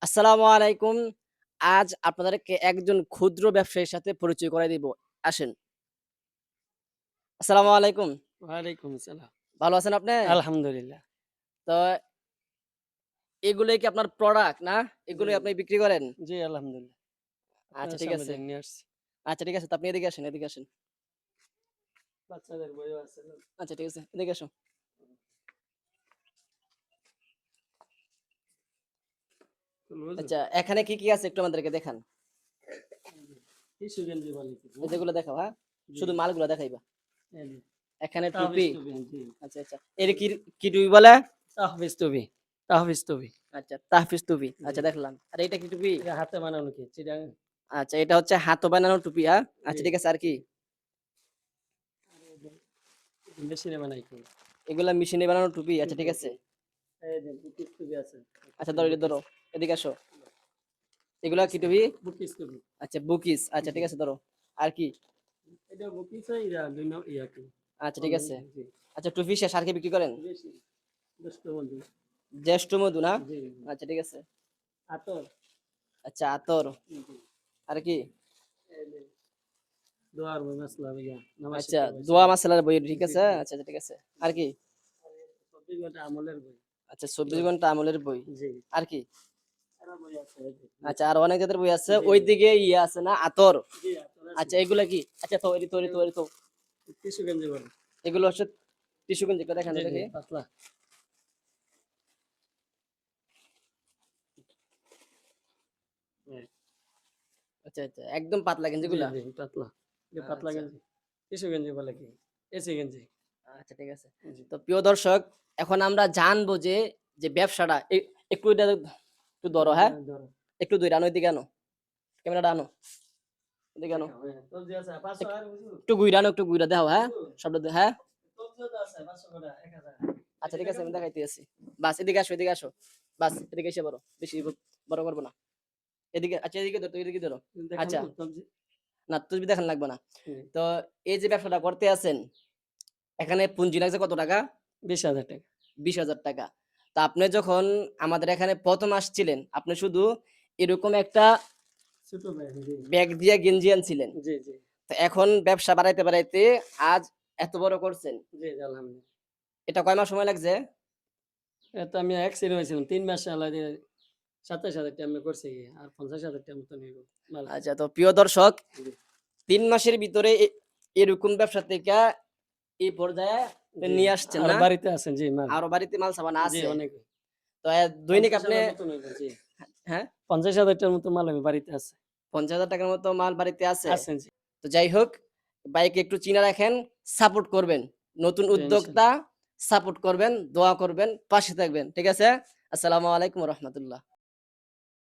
আসসালামু আলাইকুম। আজ আপনাদেরকে একজন ক্ষুদ্র ব্যবসায়ীর সাথে পরিচয় করায় দিব। আসেন। আসসালামু আলাইকুম। ওয়ালাইকুম আসসালাম। ভালো আছেন আপনি? আলহামদুলিল্লাহ। তো এগুলোই কি আপনার প্রোডাক্ট না? জি, এগুলোই আপনি বিক্রি করেন? জি আলহামদুলিল্লাহ। আচ্ছা আপনার ঠিক সামনে আছে। নিয়ে আসছি। আচ্ছা ঠিক আছে। তো আপনি এদিকে আসেন, এদিকে আসেন। বাচ্চাদের বইও আছে না? আচ্ছা ঠিক আছে। এদিকে আসো। বুঝলেন? আচ্ছা এখানে কি আছে একটু আমাদেরকে দেখান। টিস্যু গেঞ্জি বলে কি? এই যেগুলো দেখাও, হ্যাঁ? জি, শুধু মালগুলা দেখাইবা। এই যে এখানে টুপি। তাহফিজ টুপি, জি। আচ্ছা, আচ্ছা। এর কি টুপি বলে? তাহফিজ টুপি, তাহফিজ টুপি। আচ্ছা তাহফিজ টুপি। জি। আচ্ছা দেখলাম। আর এইটা কি টুপি? এটা হাতে বানানো কি? চিটাং আচ্ছা এটা হচ্ছে হাতে বানানো টুপি, হ্যাঁ? জি। আচ্ছা ঠিক আছে। আর কি? মেশিনে বানাই কি? এগুলা মেশিনে বানানো টুপি। আচ্ছা ঠিক জি, আছে। জি। এই যে বুকিস টুপি আছে। আচ্ছা ধরো, এটা বুকিস, ধরো। এদিকে আসো। এগুলা বুকিস কি টুপি, টুপি? বুকিস টুপি। আচ্ছা বুকিস। আচ্ছা জি। ঠিক আছে ধরো। আর কি? এটা বুকিস ইয়া ২ ইয়া কি? আচ্ছা ঠিক কলম আছে। জি। আচ্ছা টুপি শেষ, আর কি বিক্রি করেন? বেশি। দুষ্ট বন্ধু। জ্যেষ্ঠ মধু না? জি। আচ্ছা ঠিক আছে। আতর। আচ্ছা আতর। জি। আর কি? এই যে দোয়ার বই মাসলা ভাইয়া নামাজ আচ্ছা শিক্ষার বই দোয়া সব। মাসালার বই, ঠিক জি, আছে। জি। আচ্ছা আচ্ছা ঠিক আছে। আর কি? আর এই ২৪ ঘন্টা আমলের বই। আচ্ছা ২৪ বই। ঘন্টা আমলের বই। জি। আর কি? আরো বই আছে এই যে আচ্ছা নিচে। আর অনেক জাতের বই আছে। জি, ওইদিকে ইয়ে আছে না, আতর। জি আতর আছে। আচ্ছা এগুলা কি? আচ্ছা তৈরি তৈরি এটাও তৈরি তো। টিস্যু গেঞ্জি বলে। এগুলো হচ্ছে টিস্যু গেঞ্জি, একটা দেখান জি, তো জি দেখি। পাতলা। হ্যাঁ। আচ্ছা আচ্ছা একদম পাতলা জি, গেঞ্জিগুলা। জি পাতলা। এটা পাতলা আচ্ছা গেঞ্জি। টিস্যু গেঞ্জি বলে কি? এসি গেঞ্জি। আচ্ছা ঠিক আছে। জি। তো প্রিয় দর্শক, এখন আমরা জানবো যে, ব্যবসাটা একটু এটা একটু ধরো, হ্যাঁ? ধরো। একটু ধইরা আনো, এদিকে আনো। ক্যামেরাটা আনো। এদিকে আনো। দেখাও হ্যাঁ। সবজি আছে ৫০০ আর হুজুর। একটু ঘুইরা আনো, একটু ঘুইরা দেখাও, হ্যাঁ? হুজুর শব্দ হ্যাঁ? সবজিও তো আছে ৫০০ করে ১০০০। আচ্ছা এটা ঠিক আছে দেখাবো? আমি দেখাইতেছি। বাস এদিকে আসো, এদিকে আসো। বাস এদিকে এসে বড়। বেশি বড় করব না। এদিকে আচ্ছা এদিকে ধরো, তুই এদিকে ধরো। আচ্ছা দেখাবো সবজি? না তুমি দেখান লাগবে না। জি। তো এই যে ব্যবসাটা করতে আছেন, এখানে পুঁজি লাগছে কত টাকা? ৳২০,০০০ ৳২০,০০০। তো আপনি যখন আমাদের এখানে ১ম আসছিলেন, আপনি শুধু এরকম একটা ছোট ভাই জি। ব্যাগ দিয়া গেঞ্জি আনছিলেন। জি, জি। তো এখন ব্যবসা বাড়াইতে, বাড়াইতে আজ এত বড় করছেন। জি, জি আলহামদুলিল্লাহ। এটা কয় মাস সময় লাগছে? এটা আমি অ্যাক্সিডেন্ট হয়েছিলাম ৩ মাসে আল্লাহ দিয়ে ৳২৭,০০০ আমি করছি গিয়ে। আর ৳৫০,০০০ মতো নিব মাল। আচ্ছা তো প্রিয় দর্শক, জি, ৩ মাসের ভিতরে এরকম ব্যবসা থেকে এই পর্যায়ে জি। নিয়ে আসছেন আর না? বাড়িতে আছেন জি মাল। আরো বাড়িতে মাল সামান জি আছে। অনেক। তো দৈনিক আপনি ৫০,০০০ মতন হইব জি। হ্যাঁ? ৳৫০,০০০ মতো মাল আমি বাড়িতে আছে। ৳৫০,০০০ মতো মাল বাড়িতে আছে। আছেন জি। তো যাই হোক, ভাইকে একটু চিনা রাখেন, সাপোর্ট করবেন। নতুন জি উদ্যোক্তা ইনশাআল্লাহ। সাপোর্ট করবেন, দোয়া করবেন, পাশে থাকবেন। ঠিক আছে? আসসালামু আলাইকুম ওয়া রাহমাতুল্লাহ।